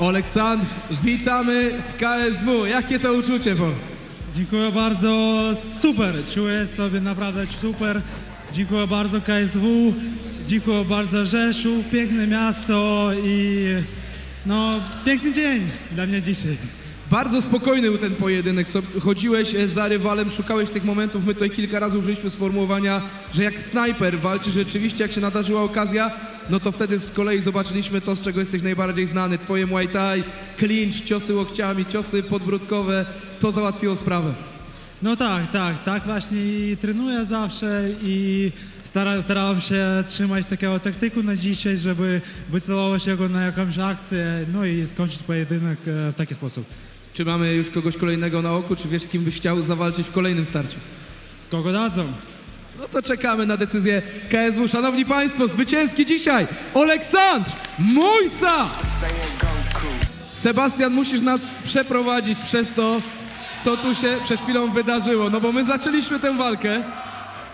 Oleksandr, witamy w KSW. Jakie to uczucie, bo? Dziękuję bardzo, super, czuję sobie naprawdę super. Dziękuję bardzo KSW, dziękuję bardzo Rzeszów, piękne miasto i no piękny dzień dla mnie dzisiaj. Bardzo spokojny był ten pojedynek. Chodziłeś za rywalem, szukałeś tych momentów. My tutaj kilka razy użyliśmy sformułowania, że jak snajper walczy. Rzeczywiście, jak się nadarzyła okazja, no to wtedy z kolei zobaczyliśmy to, z czego jesteś najbardziej znany. Twoje Muay Thai, clinch, ciosy łokciami, ciosy podbródkowe. To załatwiło sprawę. No tak właśnie i trenuję zawsze i starałem się trzymać takiego taktyku na dzisiaj, żeby wycelować go na jakąś akcję, no i skończyć pojedynek w taki sposób. Czy mamy już kogoś kolejnego na oku, czy wiesz, z kim byś chciał zawalczyć w kolejnym starciu? Kogo dadzą? No to czekamy na decyzję KSW. Szanowni Państwo, zwycięski dzisiaj Oleksandr Mujsa! Sebastian, musisz nas przeprowadzić przez to, co tu się przed chwilą wydarzyło. No bo my zaczęliśmy tę walkę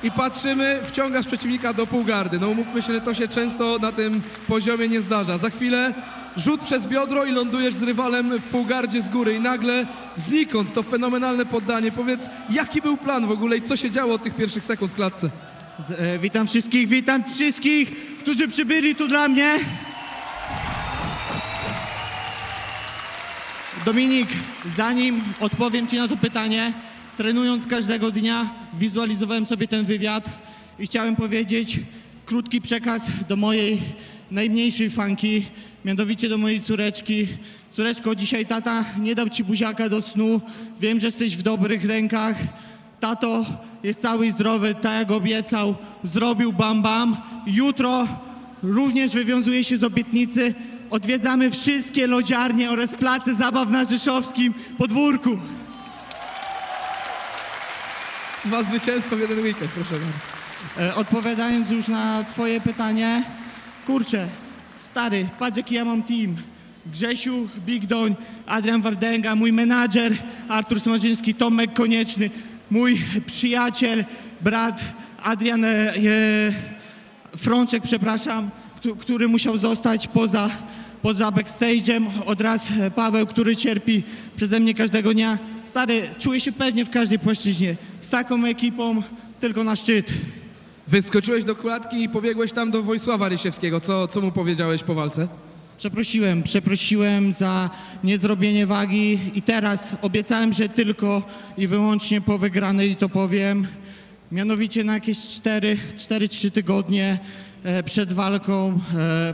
i patrzymy, wciągasz przeciwnika do półgardy. No umówmy się, że to się często na tym poziomie nie zdarza. Za chwilę rzut przez biodro i lądujesz z rywalem w półgardzie z góry i nagle znikąd to fenomenalne poddanie. Powiedz, jaki był plan w ogóle i co się działo od tych pierwszych sekund w klatce? Witam wszystkich, którzy przybyli tu dla mnie. Dominik, zanim odpowiem Ci na to pytanie, trenując każdego dnia, wizualizowałem sobie ten wywiad i chciałem powiedzieć krótki przekaz do mojej najmniejszej fanki, mianowicie do mojej córeczki. Córeczko, dzisiaj tata nie dał Ci buziaka do snu, wiem, że jesteś w dobrych rękach. Tato jest cały i zdrowy, tak jak obiecał, zrobił bam bam. Jutro również wywiązuje się z obietnicy. Odwiedzamy wszystkie lodziarnie oraz place zabaw na rzeszowskim podwórku. 2 zwycięstwa w jeden weekend, proszę bardzo. Odpowiadając już na twoje pytanie, kurczę, stary, patrz jaki ja mam team. Grzesiu, Big Doń, Adrian Wardęga, mój menadżer, Artur Smażyński, Tomek Konieczny, mój przyjaciel, brat Adrian Frączek, przepraszam, który musiał zostać poza backstage'em, oraz Paweł, który cierpi przeze mnie każdego dnia. Stary, czuję się pewnie w każdej płaszczyźnie. Z taką ekipą tylko na szczyt. Wyskoczyłeś do klatki i pobiegłeś tam do Wojsława Rysiewskiego. Co mu powiedziałeś po walce? Przeprosiłem za niezrobienie wagi i teraz obiecałem, że tylko i wyłącznie po wygranej to powiem. Mianowicie na jakieś 4-3 tygodnie przed walką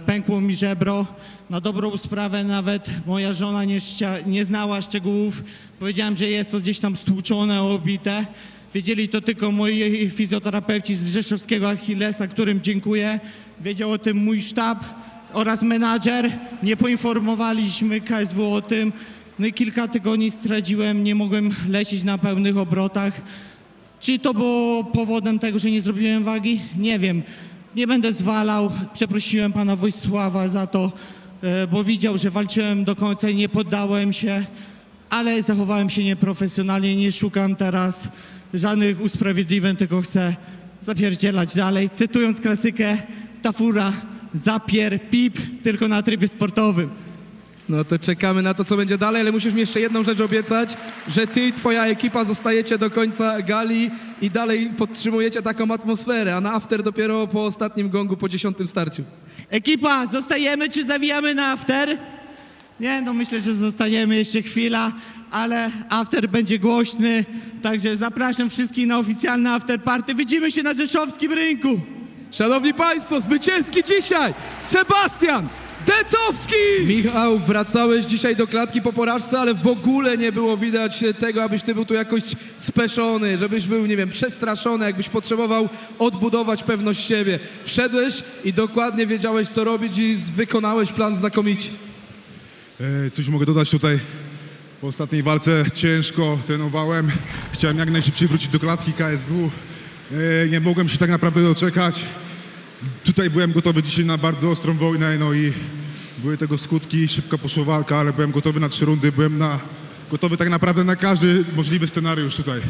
pękło mi żebro. Na dobrą sprawę nawet moja żona nie znała szczegółów. Powiedziałem, że jest to gdzieś tam stłuczone, obite. Wiedzieli to tylko moi fizjoterapeuci z rzeszowskiego Achillesa, którym dziękuję. Wiedział o tym mój sztab oraz menadżer. Nie poinformowaliśmy KSW o tym. No i kilka tygodni straciłem, nie mogłem lecieć na pełnych obrotach. Czy to było powodem tego, że nie zrobiłem wagi? Nie wiem. Nie będę zwalał. Przeprosiłem pana Wojsława za to, bo widział, że walczyłem do końca i nie poddałem się, ale zachowałem się nieprofesjonalnie. Nie szukam teraz żadnych usprawiedliwień, tylko chcę zapierdzielać dalej. Cytując klasykę, ta fura zapier pip, tylko na trybie sportowym. No to czekamy na to, co będzie dalej, ale musisz mi jeszcze jedną rzecz obiecać, że ty i twoja ekipa zostajecie do końca gali i dalej podtrzymujecie taką atmosferę, a na after dopiero po ostatnim gongu, po 10. starciu. Ekipa, zostajemy czy zawijamy na after? Nie, no myślę, że zostaniemy jeszcze chwila, ale after będzie głośny, także zapraszam wszystkich na oficjalny after party. Widzimy się na rzeszowskim rynku. Szanowni Państwo, zwycięski dzisiaj Sebastian Decowski! Michał, wracałeś dzisiaj do klatki po porażce, ale w ogóle nie było widać tego, abyś ty był tu jakoś speszony, żebyś był, nie wiem, przestraszony, jakbyś potrzebował odbudować pewność siebie. Wszedłeś i dokładnie wiedziałeś, co robić i wykonałeś plan znakomicie. Coś mogę dodać tutaj. Po ostatniej walce ciężko trenowałem. Chciałem jak najszybciej wrócić do klatki KSW. Nie mogłem się tak naprawdę doczekać. Tutaj byłem gotowy dzisiaj na bardzo ostrą wojnę, no i były tego skutki. Szybko poszła walka, ale byłem gotowy na 3 rundy. Byłem gotowy tak naprawdę na każdy możliwy scenariusz tutaj.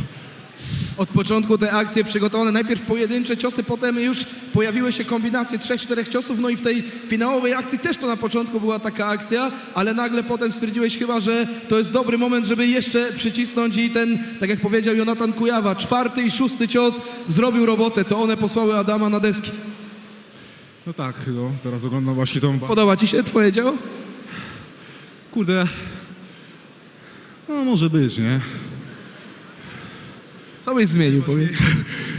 od początku te akcje przygotowane. Najpierw pojedyncze ciosy, potem już pojawiły się kombinacje 3-4 ciosów, no i w tej finałowej akcji też to na początku była taka akcja, ale nagle potem stwierdziłeś chyba, że to jest dobry moment, żeby jeszcze przycisnąć i ten, tak jak powiedział Jonatan Kujawa, 4. i 6. cios zrobił robotę, to one posłały Adama na deski. No tak, no, teraz oglądam właśnie tą walkę. Podoba ci się twoje dzieło? Kurde, no może być, nie? Co byś zmienił, powiedz?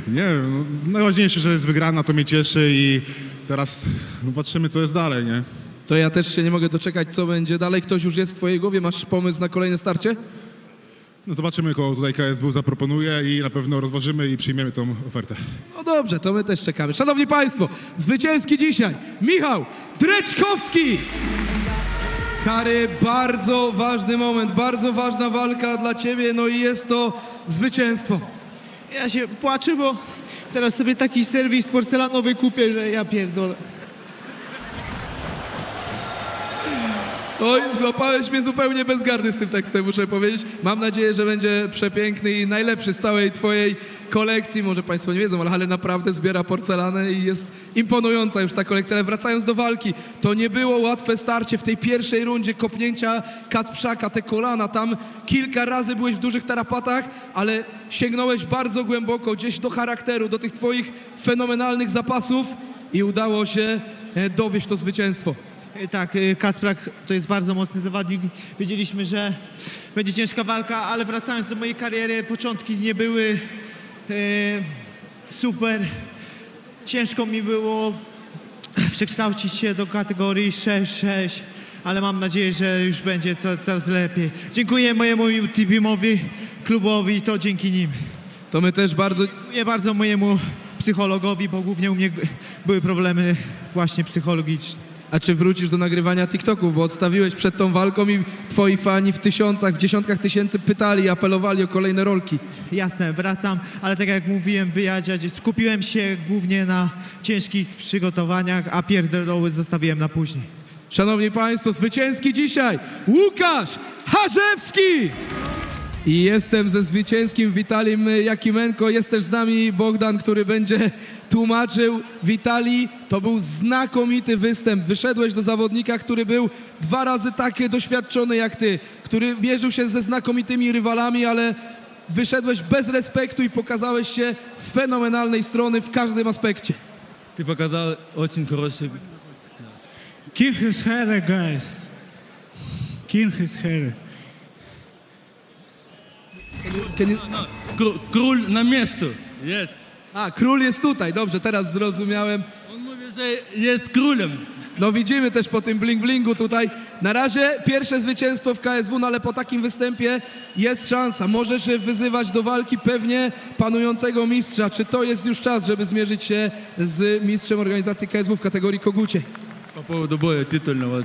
Nie wiem, no, najważniejsze, że jest wygrana, to mnie cieszy i teraz no, patrzymy, co jest dalej, nie? To ja też się nie mogę doczekać, co będzie dalej. Ktoś już jest w twojej głowie? Masz pomysł na kolejne starcie? No zobaczymy, kogo tutaj KSW zaproponuje i na pewno rozważymy i przyjmiemy tą ofertę. No dobrze, to my też czekamy. Szanowni Państwo, zwycięski dzisiaj Michał Dreczkowski! Harry, bardzo ważny moment, bardzo ważna walka dla Ciebie, no i jest to zwycięstwo. Ja się płaczę, bo teraz sobie taki serwis porcelanowy kupię, że ja pierdolę. Oj, złapałeś mnie zupełnie bez gardy z tym tekstem, muszę powiedzieć. Mam nadzieję, że będzie przepiękny i najlepszy z całej twojej kolekcji. Może państwo nie wiedzą, ale naprawdę zbiera porcelanę i jest imponująca już ta kolekcja. Ale wracając do walki, to nie było łatwe starcie w tej pierwszej rundzie kopnięcia Kacprzaka, te kolana. Tam kilka razy byłeś w dużych tarapatach, ale sięgnąłeś bardzo głęboko, gdzieś do charakteru, do tych twoich fenomenalnych zapasów i udało się dowieść to zwycięstwo. Tak, Kacprak to jest bardzo mocny zawodnik. Wiedzieliśmy, że będzie ciężka walka, ale wracając do mojej kariery, początki nie były super. Ciężko mi było przekształcić się do kategorii 6-6, ale mam nadzieję, że już będzie coraz lepiej. Dziękuję mojemu teamowi, klubowi, to dzięki nim. To my też bardzo... Dziękuję bardzo mojemu psychologowi, bo głównie u mnie były problemy właśnie psychologiczne. A czy wrócisz do nagrywania TikToków, bo odstawiłeś przed tą walką i twoi fani w tysiącach, w dziesiątkach tysięcy pytali, apelowali o kolejne rolki. Jasne, wracam, ale tak jak mówiłem w wywiadzie, skupiłem się głównie na ciężkich przygotowaniach, a pierdoły zostawiłem na później. Szanowni Państwo, zwycięski dzisiaj Łukasz Harzewski! I jestem ze zwycięskim Witalim Jakimenko. Jest też z nami Bogdan, który będzie tłumaczył. Witali, to był znakomity występ. Wyszedłeś do zawodnika, który był 2 razy tak doświadczony jak ty, który mierzył się ze znakomitymi rywalami, ale wyszedłeś bez respektu i pokazałeś się z fenomenalnej strony w każdym aspekcie. Ты показал очень хороший... Kill his hair, guys. Kill his hair. Król na miejscu. Jest. A, król jest tutaj, dobrze, teraz zrozumiałem. On mówi, że jest królem. No widzimy też po tym bling-blingu tutaj. Na razie pierwsze zwycięstwo w KSW, no ale po takim występie jest szansa. Możesz wyzywać do walki pewnie panującego mistrza. Czy to jest już czas, żeby zmierzyć się z mistrzem organizacji KSW w kategorii kogucie? По поводу боя титульного,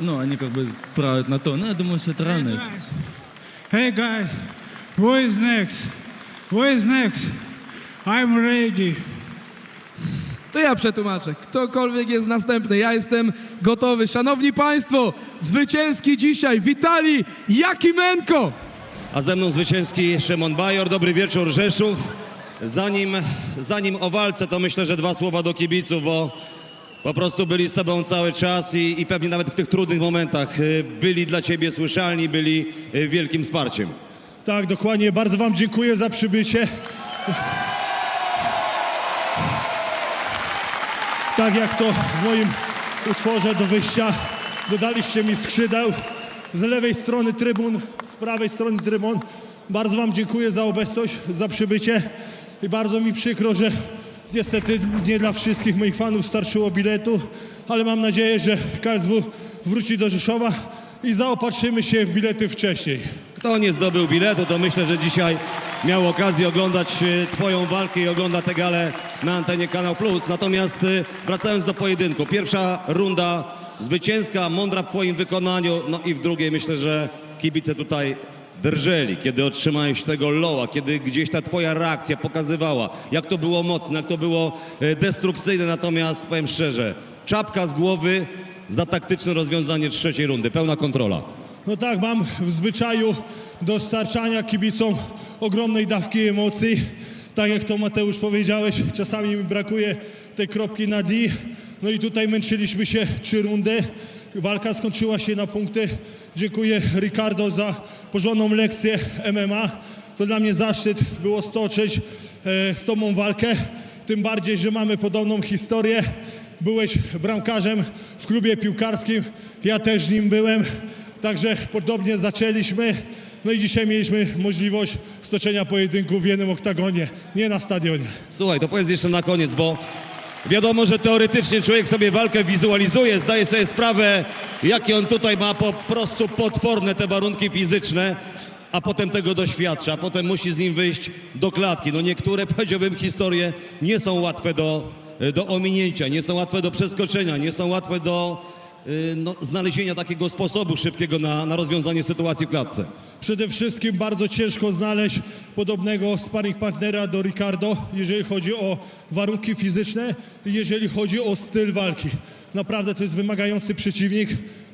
ну, они как бы правят на то. Ну, я думаю, что это реально. Hey guys, who is next? Who is next? I'm ready. To ja przetłumaczę. Ktokolwiek jest następny, ja jestem gotowy. Szanowni Państwo, zwycięski dzisiaj Witali Jakimenko. A ze mną zwycięski Szymon Bajor. Dobry wieczór, Rzeszów. Zanim o walce, to myślę, że 2 słowa do kibiców, bo po prostu byli z tobą cały czas i pewnie nawet w tych trudnych momentach byli dla ciebie słyszalni, byli wielkim wsparciem. Tak, dokładnie. Bardzo wam dziękuję za przybycie. Tak jak to w moim utworze do wyjścia dodaliście mi skrzydeł z lewej strony trybun, z prawej strony trybun. Bardzo wam dziękuję za obecność, za przybycie i bardzo mi przykro, że niestety nie dla wszystkich moich fanów starczyło biletu, ale mam nadzieję, że KSW wróci do Rzeszowa i zaopatrzymy się w bilety wcześniej. Kto nie zdobył biletu, to myślę, że dzisiaj miał okazję oglądać twoją walkę i ogląda tę galę na antenie Kanał Plus. Natomiast wracając do pojedynku, pierwsza runda zwycięska, mądra w twoim wykonaniu, no i w drugiej myślę, że kibice tutaj drżeli, kiedy otrzymałeś tego loła, kiedy gdzieś ta twoja reakcja pokazywała, jak to było mocne, jak to było destrukcyjne. Natomiast powiem szczerze, czapka z głowy za taktyczne rozwiązanie 3. rundy, pełna kontrola. No tak, mam w zwyczaju dostarczania kibicom ogromnej dawki emocji. Tak jak to Mateusz powiedziałeś, czasami mi brakuje tej kropki na D. No i tutaj męczyliśmy się 3 rundy. Walka skończyła się na punkty. Dziękuję Ricardo za porządną lekcję MMA. To dla mnie zaszczyt było stoczyć z Tobą walkę. Tym bardziej, że mamy podobną historię. Byłeś bramkarzem w klubie piłkarskim, ja też nim byłem. Także podobnie zaczęliśmy. No i dzisiaj mieliśmy możliwość stoczenia pojedynku w jednym oktagonie, nie na stadionie. Słuchaj, to powiedz jeszcze na koniec, bo wiadomo, że teoretycznie człowiek sobie walkę wizualizuje, zdaje sobie sprawę, jakie on tutaj ma po prostu potworne te warunki fizyczne, a potem tego doświadcza, a potem musi z nim wyjść do klatki. No niektóre, powiedziałbym, historie nie są łatwe do ominięcia, nie są łatwe do przeskoczenia, nie są łatwe do znalezienia takiego sposobu szybkiego na rozwiązanie sytuacji w klatce. Przede wszystkim bardzo ciężko znaleźć podobnego sparring partnera do Ricardo, jeżeli chodzi o warunki fizyczne i jeżeli chodzi o styl walki. Naprawdę to jest wymagający przeciwnik.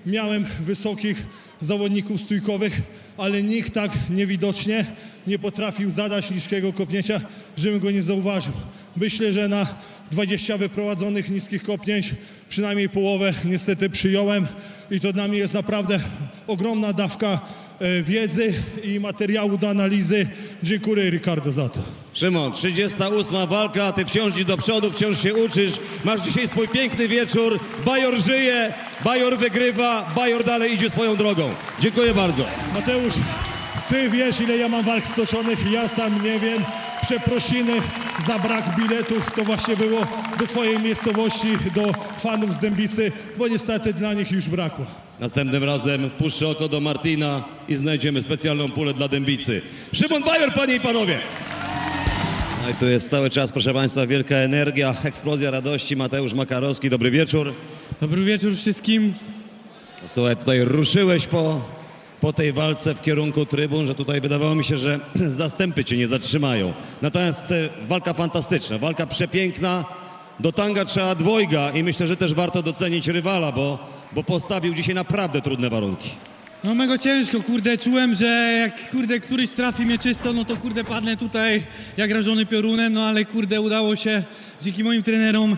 Miałem wysokich zawodników stójkowych, ale nikt tak niewidocznie nie potrafił zadać niskiego kopnięcia, żebym go nie zauważył. Myślę, że na 20 wyprowadzonych niskich kopnięć przynajmniej połowę niestety przyjąłem i to dla mnie jest naprawdę ogromna dawka wiedzy i materiału do analizy. Dziękuję Ricardo za to. Szymon, 38. walka, ty wciąż idziesz do przodu, wciąż się uczysz. Masz dzisiaj swój piękny wieczór. Bajor żyje, Bajor wygrywa, Bajor dalej idzie swoją drogą. Dziękuję bardzo. Mateusz, ty wiesz, ile ja mam walk stoczonych, ja sam nie wiem. Przeprosiny za brak biletów to właśnie było do twojej miejscowości, do fanów z Dębicy, bo niestety dla nich już brakło. Następnym razem wpuszczę oko do Martina i znajdziemy specjalną pulę dla Dębicy. Szymon Bajor, panie i panowie! No i tu jest cały czas, proszę państwa, wielka energia, eksplozja radości. Mateusz Makarowski, dobry wieczór. Dobry wieczór wszystkim. Słuchaj, tutaj ruszyłeś po tej walce w kierunku trybun, że tutaj wydawało mi się, że zastępy cię nie zatrzymają. Natomiast walka fantastyczna, walka przepiękna. Do tanga trzeba dwojga i myślę, że też warto docenić rywala, bo postawił dzisiaj naprawdę trudne warunki. No mego ciężko, kurde, czułem, że jak, kurde, któryś trafi mnie czysto, no to, kurde, padnę tutaj jak rażony piorunem, no ale, kurde, udało się dzięki moim trenerom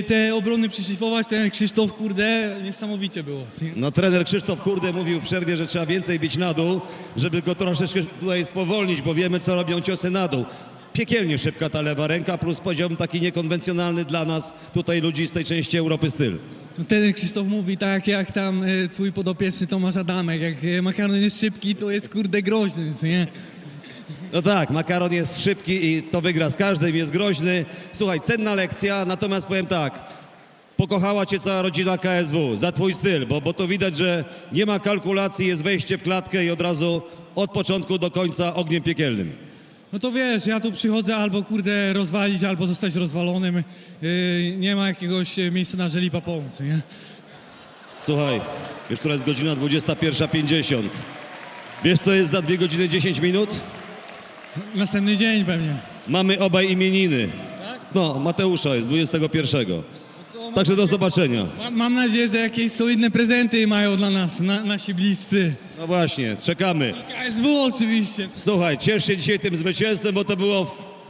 te obrony przyszlifować. Ten Krzysztof, kurde, niesamowicie było. No trener Krzysztof, kurde, mówił w przerwie, że trzeba więcej bić na dół, żeby go troszeczkę tutaj spowolnić, bo wiemy, co robią ciosy na dół. Piekielnie szybka ta lewa ręka, plus powiedziałbym taki niekonwencjonalny dla nas, tutaj ludzi z tej części Europy styl. No, ten Krzysztof mówi tak, jak tam twój podopieczny Tomasz Adamek, jak makaron jest szybki, to jest, kurde, groźny, nie? No tak, makaron jest szybki i to wygra z każdym, jest groźny. Słuchaj, cenna lekcja, natomiast powiem tak, pokochała cię cała rodzina KSW za twój styl, bo to widać, że nie ma kalkulacji, jest wejście w klatkę i od razu od początku do końca ogniem piekielnym. No to wiesz, ja tu przychodzę albo, kurde, rozwalić, albo zostać rozwalonym. Nie ma jakiegoś miejsca na żelipa pomóc, nie? Słuchaj, wiesz, która jest godzina 21:50. Wiesz, co jest za 2 godziny 10 minut? Następny dzień pewnie. Mamy obaj imieniny. No, Mateusza jest 21. Także do zobaczenia. Mam nadzieję, że jakieś solidne prezenty mają dla nas, nasi bliscy. No właśnie, czekamy. KSW oczywiście. Słuchaj, ciesz się dzisiaj tym zwycięstwem, bo to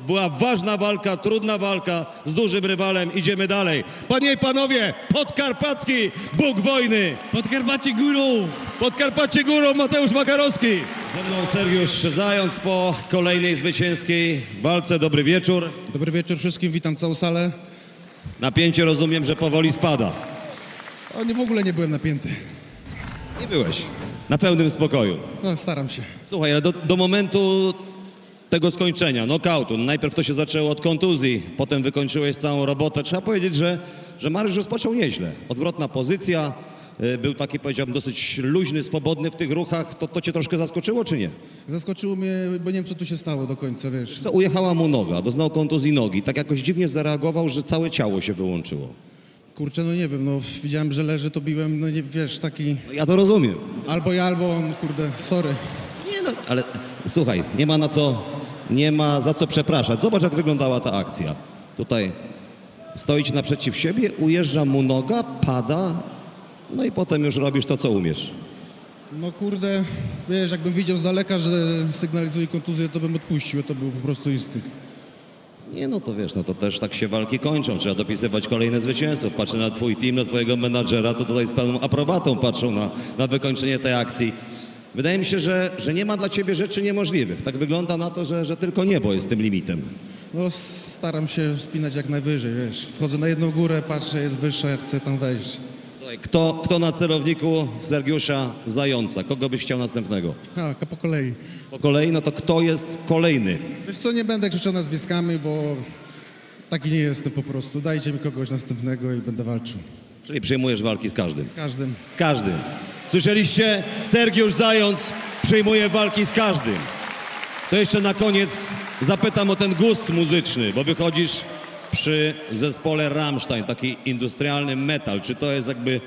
była ważna walka, trudna walka z dużym rywalem. Idziemy dalej. Panie i panowie, Podkarpacki, Bóg wojny. Podkarpacie górą. Podkarpacie górą, Mateusz Makarowski. Ze mną Sergiusz Zając po kolejnej zwycięskiej walce. Dobry wieczór. Dobry wieczór wszystkim, witam całą salę. Napięcie, rozumiem, że powoli spada. O, nie, w ogóle nie byłem napięty. Nie byłeś. Na pełnym spokoju. No, staram się. Słuchaj, ale do momentu tego skończenia, nokautu, najpierw to się zaczęło od kontuzji, potem wykończyłeś całą robotę. Trzeba powiedzieć, że Mariusz rozpoczął nieźle. Odwrotna pozycja, był taki, powiedziałbym, dosyć luźny, swobodny w tych ruchach. To cię troszkę zaskoczyło, czy nie? Zaskoczyło mnie, bo nie wiem, co tu się stało do końca, wiesz. Co, ujechała mu noga, doznał kontuzji nogi. Tak jakoś dziwnie zareagował, że całe ciało się wyłączyło. Kurczę, no nie wiem, no widziałem, że leży, to biłem, no nie, wiesz, taki No, ja to rozumiem. albo ja, albo on, kurde, sorry. Nie no, ale słuchaj, nie ma za co przepraszać. Zobacz, jak wyglądała ta akcja. Tutaj stoicie naprzeciw siebie, ujeżdża mu noga, pada, no i potem już robisz to, co umiesz. No kurde, wiesz, jakbym widział z daleka, że sygnalizuje kontuzję, to bym odpuścił, to był po prostu instynkt. Nie, no to wiesz, no to też tak się walki kończą. Trzeba dopisywać kolejne zwycięstwo. Patrzę na twój team, na twojego menadżera, to tutaj z pełną aprobatą patrzą na wykończenie tej akcji. Wydaje mi się, że nie ma dla ciebie rzeczy niemożliwych. Tak wygląda na to, że tylko niebo jest tym limitem. No staram się wspinać jak najwyżej, wiesz. Wchodzę na jedną górę, patrzę, jest wyższa, ja chcę tam wejść. Słuchaj, kto na celowniku Sergiusza Zająca? Kogo byś chciał następnego? Po kolei. Po kolei, no to kto jest kolejny? Wiesz co, nie będę krzyczał nazwiskami, bo taki nie jestem po prostu. Dajcie mi kogoś następnego i będę walczył. Czyli przyjmujesz walki z każdym. Z każdym. Z każdym. Słyszeliście? Sergiusz Zając przyjmuje walki z każdym. To jeszcze na koniec zapytam o ten gust muzyczny, bo wychodzisz przy zespole Rammstein, taki industrialny metal. Czy to jest jakby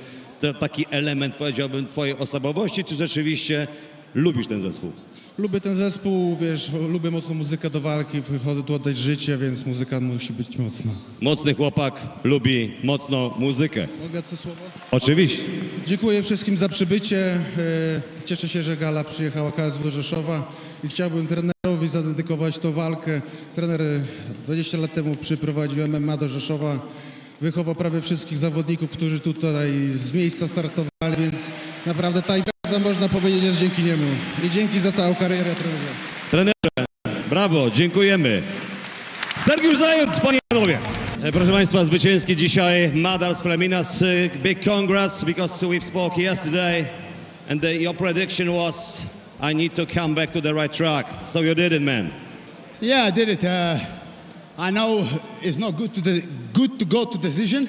taki element, powiedziałbym, twojej osobowości, czy rzeczywiście lubisz ten zespół? Lubię ten zespół, wiesz, lubię mocno muzykę do walki, wychodzę tu oddać życie, więc muzyka musi być mocna. Mocny chłopak lubi mocno muzykę. Mogę co słowo? Oczywiście. Dziękuję wszystkim za przybycie. Cieszę się, że gala przyjechała KSW do Rzeszowa i chciałbym trenerowi zadedykować tą walkę. Trener 20 lat temu przyprowadził MMA do Rzeszowa. Wychował prawie wszystkich zawodników, którzy tutaj z miejsca startowali, więc naprawdę ta impreza, można powiedzieć, jest dzięki niemu. I dzięki za całą karierę trenerze. Trenerze, brawo, dziękujemy. Sergiusz Zając, panie i panowie. Proszę państwa, zwycięski dzisiaj Madars Fleminas. Big congrats, because we've spoke yesterday and your prediction was I need to come back to the right track. So you did it, man. Yeah, I did it. I know it's not good to go to decision,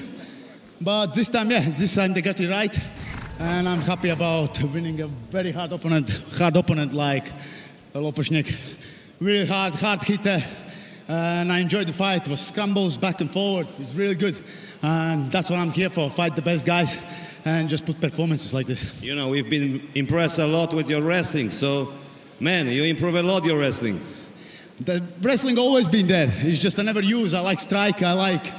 but this time they got it right, and I'm happy about winning a very hard opponent like Lopusnik. Really hard hitter, and I enjoyed the fight. It was scrambles back and forward. It's really good, and that's what I'm here for: fight the best guys and just put performances like this. You know, we've been impressed a lot with your wrestling, so man, you improve a lot your wrestling. The wrestling always been there. It's just I never use. I like strike. I like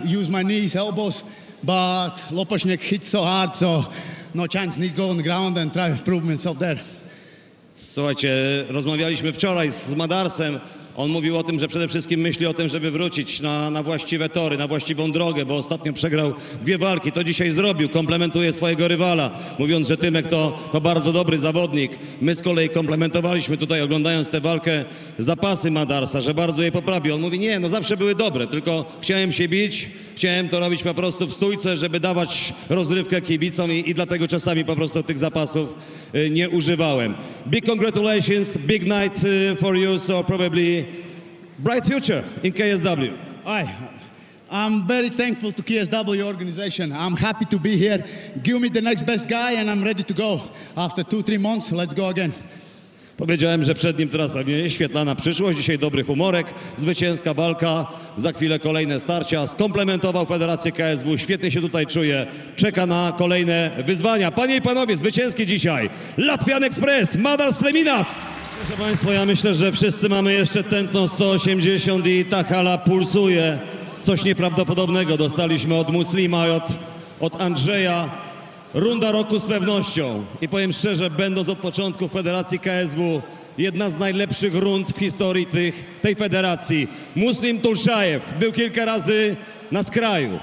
use my knees, elbows. But Lopusnik hits so hard, so no chance. Need to go on the ground and try to prove myself there. Słuchajcie, rozmawialiśmy wczoraj z Madarsem. On mówił o tym, że przede wszystkim myśli o tym, żeby wrócić na właściwe tory, na właściwą drogę, bo ostatnio przegrał 2 walki. To dzisiaj zrobił, komplementuje swojego rywala, mówiąc, że Tymek to bardzo dobry zawodnik. My z kolei komplementowaliśmy tutaj, oglądając tę walkę, zapasy Madarsa, że bardzo je poprawił. On mówi, nie, no zawsze były dobre, tylko chciałem się bić, chciałem to robić po prostu w stójce, żeby dawać rozrywkę kibicom i dlatego czasami po prostu tych zapasów nie używałem. Big congratulations, big night for you, so probably bright future in KSW. I'm very thankful to KSW organization. I'm happy to be here. Give me the next best guy and I'm ready to go. After 2-3 months, let's go again. Powiedziałem, że przed nim teraz pewnie świetlana przyszłość, dzisiaj dobry humorek, zwycięska walka, za chwilę kolejne starcia, skomplementował Federację KSW, świetnie się tutaj czuje, czeka na kolejne wyzwania. Panie i panowie, zwycięski dzisiaj Latvian Express, Madars Fleminas. Proszę państwa, ja myślę, że wszyscy mamy jeszcze tętno 180 i ta hala pulsuje. Coś nieprawdopodobnego dostaliśmy od Muslima i od Andrzeja. Runda roku z pewnością i powiem szczerze, będąc od początku w Federacji KSW, jedna z najlepszych rund w historii tej federacji. Muslim Tulszajew był kilka razy na skraju,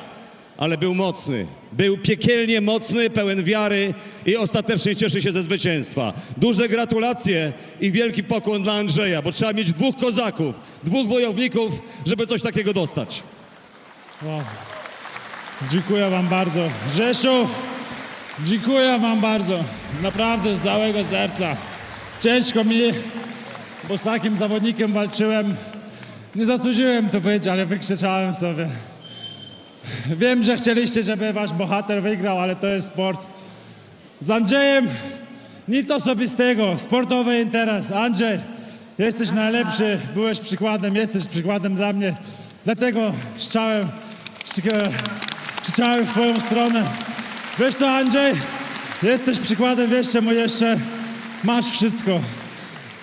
ale był mocny. Był piekielnie mocny, pełen wiary i ostatecznie cieszy się ze zwycięstwa. Duże gratulacje i wielki pokłon dla Andrzeja, bo trzeba mieć 2 kozaków, 2 wojowników, żeby coś takiego dostać. Wow. Dziękuję wam bardzo. Rzeszów, dziękuję wam bardzo. Naprawdę z całego serca. Ciężko mi, bo z takim zawodnikiem walczyłem. Nie zasłużyłem to powiedzieć, ale wykrzyczałem sobie. Wiem, że chcieliście, żeby wasz bohater wygrał, ale to jest sport. Z Andrzejem nic osobistego, sportowy interes. Andrzej, jesteś najlepszy, byłeś przykładem, jesteś przykładem dla mnie. Dlatego krzyczałem w twoją stronę. Wiesz co, Andrzej? Jesteś przykładem, wiesz czemu jeszcze masz wszystko.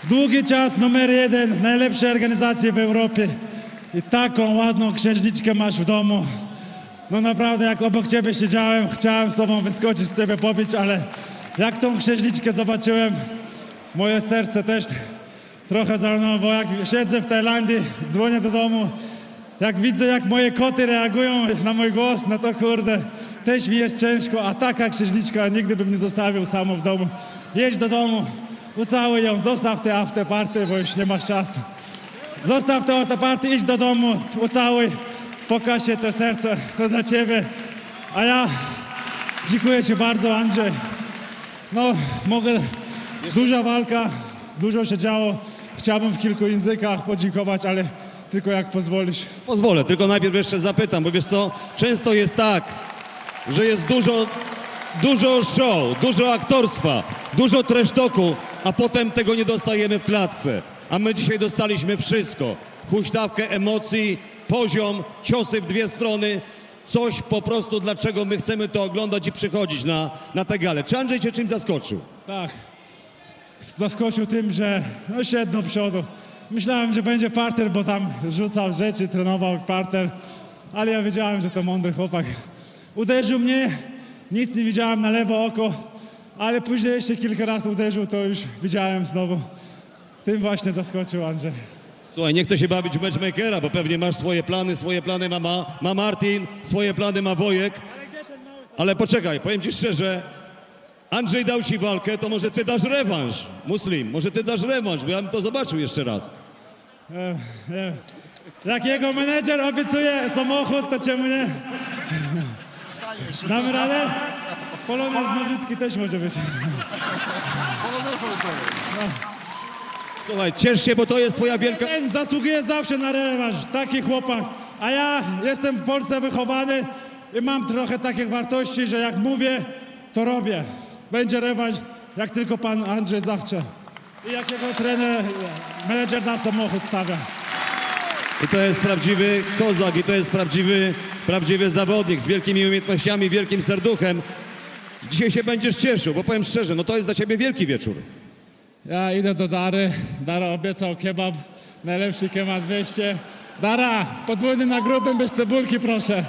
Długi czas, numer 1, najlepsze organizacje w Europie. I taką ładną księżniczkę masz w domu. No naprawdę, jak obok ciebie siedziałem, chciałem z tobą wyskoczyć, z ciebie pobić, ale jak tą księżniczkę zobaczyłem, moje serce też trochę zarżnęło, bo jak siedzę w Tajlandii, dzwonię do domu, jak widzę, jak moje koty reagują na mój głos, no to kurde, też mi jest ciężko, a taka księżniczka nigdy bym nie zostawił samą w domu. Jedź do domu, ucałuj ją, zostaw te afterparty, bo już nie masz czasu. Zostaw te afterparty, idź do domu, ucałuj, pokaż się to serce, to dla ciebie. A ja dziękuję ci bardzo, Andrzej. No, duża walka, dużo się działo. Chciałbym w kilku językach podziękować, ale tylko jak pozwolisz. Pozwolę, tylko najpierw jeszcze zapytam, bo wiesz co, często jest tak, że jest dużo show, dużo aktorstwa, dużo trash talku, a potem tego nie dostajemy w klatce. A my dzisiaj dostaliśmy wszystko. Huśtawkę emocji, poziom, ciosy w dwie strony. Coś po prostu, dlaczego my chcemy to oglądać i przychodzić na tę galę. Czy Andrzej cię czymś zaskoczył? Tak. Zaskoczył tym, że szedł do przodu. Myślałem, że będzie parter, bo tam rzucał rzeczy, trenował parter, ale ja wiedziałem, że to mądry chłopak. Uderzył mnie, nic nie widziałem na lewo oko, ale później jeszcze kilka razy uderzył, to już widziałem znowu. Tym właśnie zaskoczył Andrzej. Słuchaj, nie chcę się bawić w matchmakera, bo pewnie masz swoje plany ma Martin, swoje plany ma Wojek. Ale poczekaj, powiem ci szczerze, Andrzej dał ci walkę, to może ty dasz rewanż, Muslim, może ty dasz rewanż, bo ja bym to zobaczył jeszcze raz. Jak jego menedżer obiecuje samochód, to czemu nie? Damy radę? Polonez nowiutki też może być. Słuchaj, ciesz się, bo to jest twoja wielka... Ten zasługuje zawsze na rewanż, taki chłopak. A ja jestem w Polsce wychowany i mam trochę takich wartości, że jak mówię, to robię. Będzie rewanż, jak tylko pan Andrzej zachce. I jakiego trener, menedżer na samochód stawia. I to jest prawdziwy kozak, i to jest prawdziwy zawodnik z wielkimi umiejętnościami, wielkim serduchem. Dzisiaj się będziesz cieszył, bo powiem szczerze, no to jest dla ciebie wielki wieczór. Ja idę do Dary. Dara obiecał kebab, najlepszy kebab 200. Dara, podwójny na grubym, bez cebulki, proszę.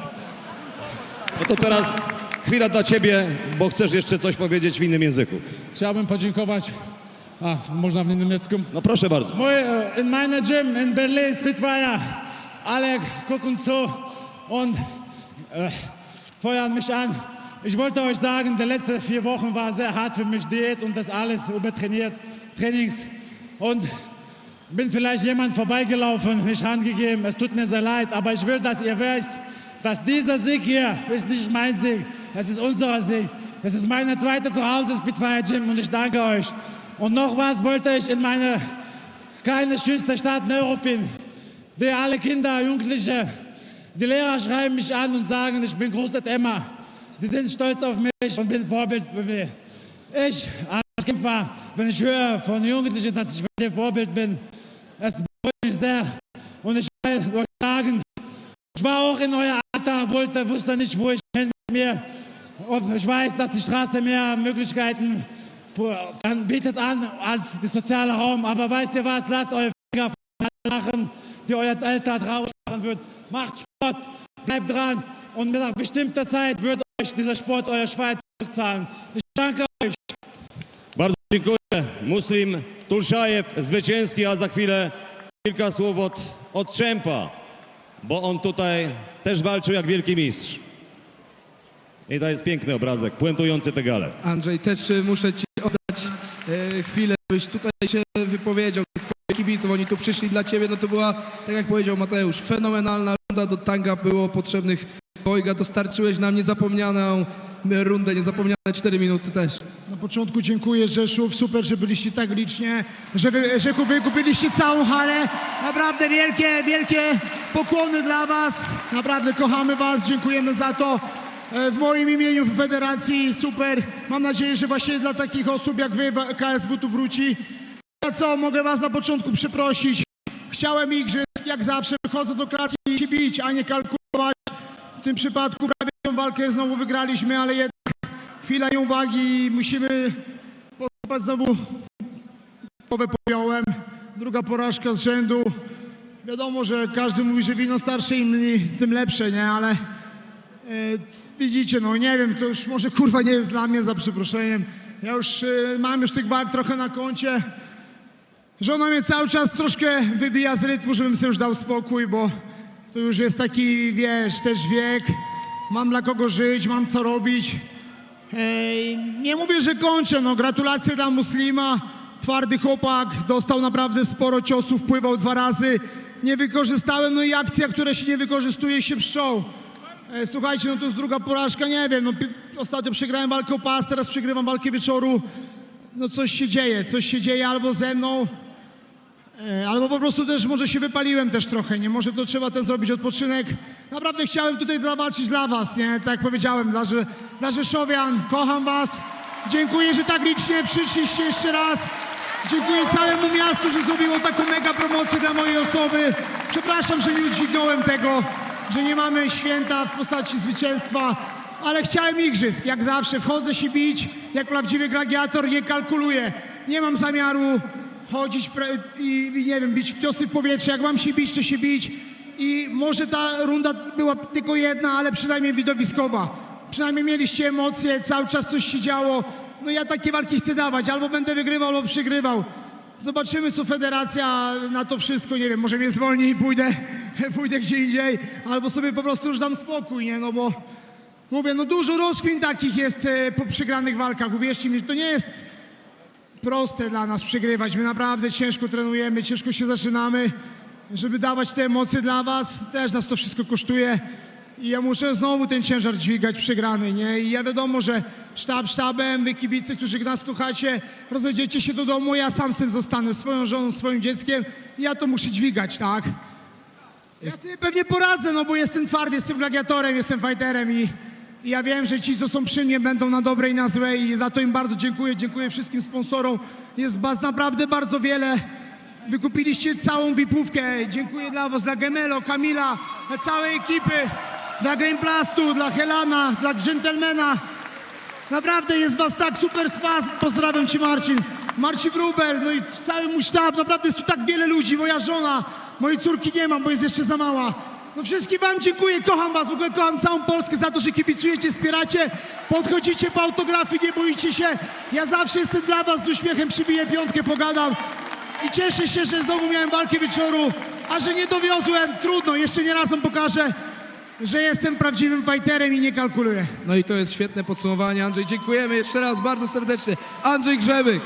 No to teraz chwila dla ciebie, bo chcesz jeszcze coś powiedzieć w innym języku. Chciałbym podziękować. Można w niemiecku? No proszę bardzo. In meiner Gym in Berlin, Spitfire. Alle gucken zu und feuern mich an. Ich wollte euch sagen, die letzten 4 Wochen war sehr hart für mich, Diät und das alles übertrainiert, Trainings. Und bin vielleicht jemand vorbeigelaufen, nicht handgegeben, es tut mir sehr leid, aber ich will, dass ihr wisst, dass dieser Sieg hier ist nicht mein Sieg, es ist unser Sieg. Es ist meine zweite Zuhause, Spitfire Gym, und ich danke euch. Und noch was wollte ich in meine kleine, schönste Stadt Neuruppin, die alle Kinder, Jugendliche, die Lehrer schreiben mich an und sagen, ich bin Großet Emma. Die sind stolz auf mich und bin Vorbild für mich. Ich, als Kind war, wenn ich höre von Jugendlichen, dass ich für ihr Vorbild bin, es freut mich sehr. Und ich will euch sagen, ich war auch in euer Alter, wusste nicht, wo ich hin mit mir. Und ich weiß, dass die Straße mehr Möglichkeiten bietet an als der soziale Raum. Aber weißt ihr was, lasst eure Finger von machen, die euer Alter traurig machen wird. Macht Sport, bleibt dran. Und nach bestimmter Zeit wird euch dieser Sport euer Schweiz zurückzahlen. Ich danke euch. Bardzo dziękuję. Muslim Tulszajew, zwycięski, a za chwilę kilka słów od Czempa, bo on tutaj też walczył jak wielki mistrz. I to jest piękny obrazek, puentujący tę galę. Andrzej, też muszę ci oddać chwilę, byś tutaj się wypowiedział do twoich kibiców. Oni tu przyszli dla ciebie, no to była, tak jak powiedział Mateusz, fenomenalna runda. Do tanga było potrzebnych dwojga. Dostarczyłeś nam niezapomnianą rundę, niezapomniane 4 minuty też. Na początku dziękuję Rzeszów, super, że byliście tak licznie, że wykupiliście całą halę. Naprawdę wielkie pokłony dla was. Naprawdę kochamy was, dziękujemy za to. W moim imieniu w federacji, super. Mam nadzieję, że właśnie dla takich osób jak wy KSW tu wróci. Ja co, mogę was na początku przeprosić. Chciałem igrzysk, jak zawsze wychodzę do klatki i bić, a nie kalkulować. W tym przypadku prawie tę walkę znowu wygraliśmy, ale jednak chwila nieuwagi i musimy postąpić znowu. Połowę pojąłem, druga porażka z rzędu. Wiadomo, że każdy mówi, że wino starsze tym lepsze, nie? Ale widzicie, no nie wiem, to już może kurwa nie jest dla mnie, za przeproszeniem. Ja już mam tych walk trochę na koncie. Żona mnie cały czas troszkę wybija z rytmu, żebym sobie już dał spokój, bo to już jest taki, wiesz, też wiek. Mam dla kogo żyć, mam co robić. Nie mówię, że kończę, no gratulacje dla Muslima. Twardy chłopak, dostał naprawdę sporo ciosów, wpływał 2 razy. Nie wykorzystałem, no i akcja, która się nie wykorzystuje, się wszczął. Słuchajcie, no to jest druga porażka, nie wiem, no ostatnio przegrałem walkę o pas, teraz przegrywam walkę wieczoru. No coś się dzieje albo ze mną, albo po prostu też może się wypaliłem też trochę, nie? Może to trzeba ten zrobić odpoczynek. Naprawdę chciałem tutaj zawalczyć dla was, nie? Tak jak powiedziałem, dla Rzeszowian, kocham was. Dziękuję, że tak licznie przyszliście jeszcze raz. Dziękuję całemu miastu, że zrobiło taką mega promocję dla mojej osoby. Przepraszam, że nie udźwignąłem tego, że nie mamy święta w postaci zwycięstwa, ale chciałem igrzysk. Jak zawsze wchodzę się bić, jak prawdziwy gladiator, nie kalkuluję. Nie mam zamiaru chodzić i nie wiem, bić w ciosy w powietrze. Jak mam się bić, to się bić. I może ta runda była tylko jedna, ale przynajmniej widowiskowa. Przynajmniej mieliście emocje, cały czas coś się działo. No ja takie walki chcę dawać, albo będę wygrywał, albo przegrywał. Zobaczymy, co federacja na to wszystko, nie wiem, może mnie zwolni i pójdę gdzie indziej, albo sobie po prostu już dam spokój, nie, no bo mówię, no dużo rozkmin takich jest po przegranych walkach, uwierzcie mi, że to nie jest proste dla nas przegrywać, my naprawdę ciężko trenujemy, ciężko się zaczynamy, żeby dawać te emocje dla was, też nas to wszystko kosztuje i ja muszę znowu ten ciężar dźwigać przegrany, nie, i ja wiadomo, że sztabem, wy kibice, którzy nas kochacie, rozejdziecie się do domu, ja sam z tym zostanę, swoją żoną, swoim dzieckiem i ja to muszę dźwigać, tak? Ja sobie pewnie poradzę, no bo jestem twardy, jestem gladiatorem, jestem fighterem i ja wiem, że ci, co są przy mnie, będą na dobre i na złe i za to im bardzo dziękuję. Dziękuję wszystkim sponsorom. Jest was naprawdę bardzo wiele. Wykupiliście całą VIP-ówkę. Dziękuję dla was, dla Gemelo, Kamila, dla całej ekipy, dla Gameplastu, dla Helana, dla Gentlemana. Naprawdę jest was tak super spas. Pozdrawiam cię, Marcin. Marcin Wróbel, no i cały mój sztab. Naprawdę jest tu tak wiele ludzi. Moja żona, mojej córki nie mam, bo jest jeszcze za mała. No wszystkim wam dziękuję, kocham was, w ogóle kocham całą Polskę za to, że kibicujecie, wspieracie, podchodzicie po autografy, nie boicie się. Ja zawsze jestem dla was, z uśmiechem przybiję piątkę, pogadam i cieszę się, że znowu miałem walkę wieczoru, a że nie dowiozłem, trudno, jeszcze nie raz wam pokażę, że jestem prawdziwym fighterem i nie kalkuluję. No i to jest świetne podsumowanie, Andrzej. Dziękujemy jeszcze raz bardzo serdecznie. Andrzej Grzebyk.